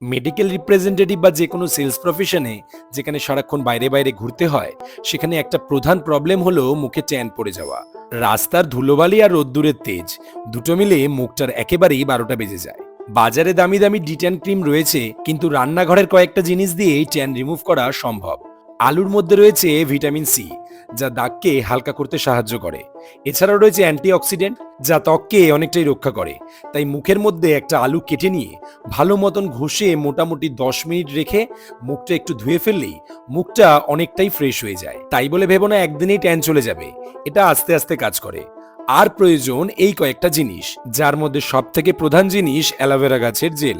Medical representative বা যে কোনো সেলস প্রফেশনে যেখানে সারাক্ষণ বাইরে বাইরে ঘুরতে হয়, সেখানে একটা প্রধান প্রবলেম হলো মুখে ট্যান পড়ে যাওয়া। রাস্তার ধুলোবালি আর রোদ্দুরের তেজ দুটো মিলে মুখটার একেবারেই 12টা বেজে যায়। বাজারে দামি দামি ডিট্যান ক্রিম রয়েছে, কিন্তু রান্নাঘরের কয়েকটা জিনিস দিয়েই ট্যান রিমুভ করা সম্ভব। আলুর মধ্যে রয়েছে ভিটামিন সি, যা দাগকে হালকা করতে সাহায্য করে। এছাড়াও রয়েছে অ্যান্টিঅক্সিডেন্ট, যা ত্বককে অনেকটাই রক্ষা করে। তাই মুখের মধ্যে একটা আলু কেটে নিয়ে ভালো মতন ঘষে মোটামুটি 10 মিনিট রেখে মুখটা একটু ধুয়ে ফেললেই মুখটা অনেকটাই ফ্রেশ হয়ে যায়। তাই বলে ভেবো না একদিনেই ট্যান চলে যাবে, এটা আস্তে আস্তে কাজ করে। আর প্রয়োজন এই কয়েকটা জিনিস, যার মধ্যে সব থেকে প্রধান জিনিস অ্যালোভেরা গাছের জেল।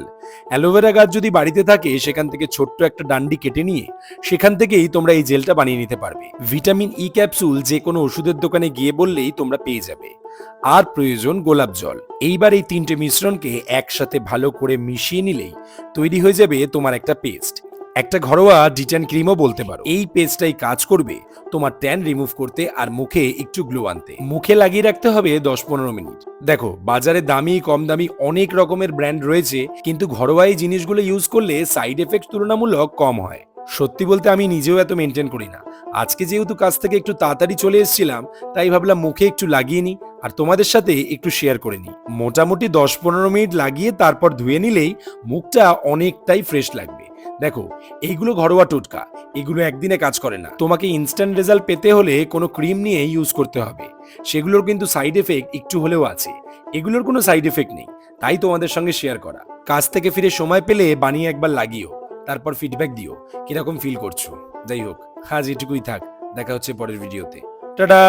অ্যালোভেরা গাছ যদি বাড়িতে থাকে, সেখান থেকে ছোট্ট একটা ডান্ডি কেটে নিয়ে সেখান থেকেই তোমরা এই জেলটা বানিয়ে নিতে পারবে। ভিটামিন ই ক্যাপসুল যে কোনো ওষুধের দোকানে গিয়ে বললেই তোমরা পেয়ে যাবে। আর প্রয়োজন গোলাপ জল। এইবার এই তিনটে মিশ্রণকে একসাথে ভালো করে মিশিয়ে নিলেই তৈরি হয়ে যাবে তোমার একটা পেস্ট। একটা ঘরোয়া ডিট্যান ক্রিমও বলতে পারো। এই পেস্টটাই কাজ করবে তোমার ট্যান রিমুভ করতে আর মুখে একটু গ্লো আনতে। মুখে লাগিয়ে রাখতে হবে 10-15 মিনিট। দেখো, বাজারে দামি কম দামি অনেক রকমের ব্র্যান্ড রয়েছে, কিন্তু ঘরোয়া এই জিনিসগুলো ইউজ করলে সাইড এফেক্ট তুলনামূলক কম হয়। সত্যি বলতে আমি নিজেও এত মেনটেন করি না। আজকে যেহেতু কাজ থেকে একটু তাড়াতাড়ি চলে এসেছিলাম, তাই ভাবলাম মুখে একটু লাগিয়ে নিই আর তোমাদের সাথে একটু শেয়ার করে নিই। মোটামুটি 10-15 মিনিট লাগিয়ে তারপর ধুয়ে নিলেই মুখটা অনেকটাই ফ্রেশ লাগবে। দেখো, এইগুলো ঘরোয়া টোটকা, এগুলো একদিনে কাজ করে না। তোমাকে ইনস্ট্যান্ট রেজাল্ট পেতে হলে কোনো ক্রিম নিয়ে ইউজ করতে হবে। সেগুলোর কিন্তু সাইড এফেক্ট একটু হলেও আছে, এগুলোর কোনো সাইড এফেক্ট নেই, তাই তোমাদের সঙ্গে শেয়ার করা। কাজ থেকে ফিরে সময় পেলে বানিয়ে একবার লাগিও, তারপর ফিডব্যাক দিও কিরকম ফিল করছো। যাই হোক, আজ এটুকুই থাক, দেখা হচ্ছে পরের ভিডিওতে। টাটা।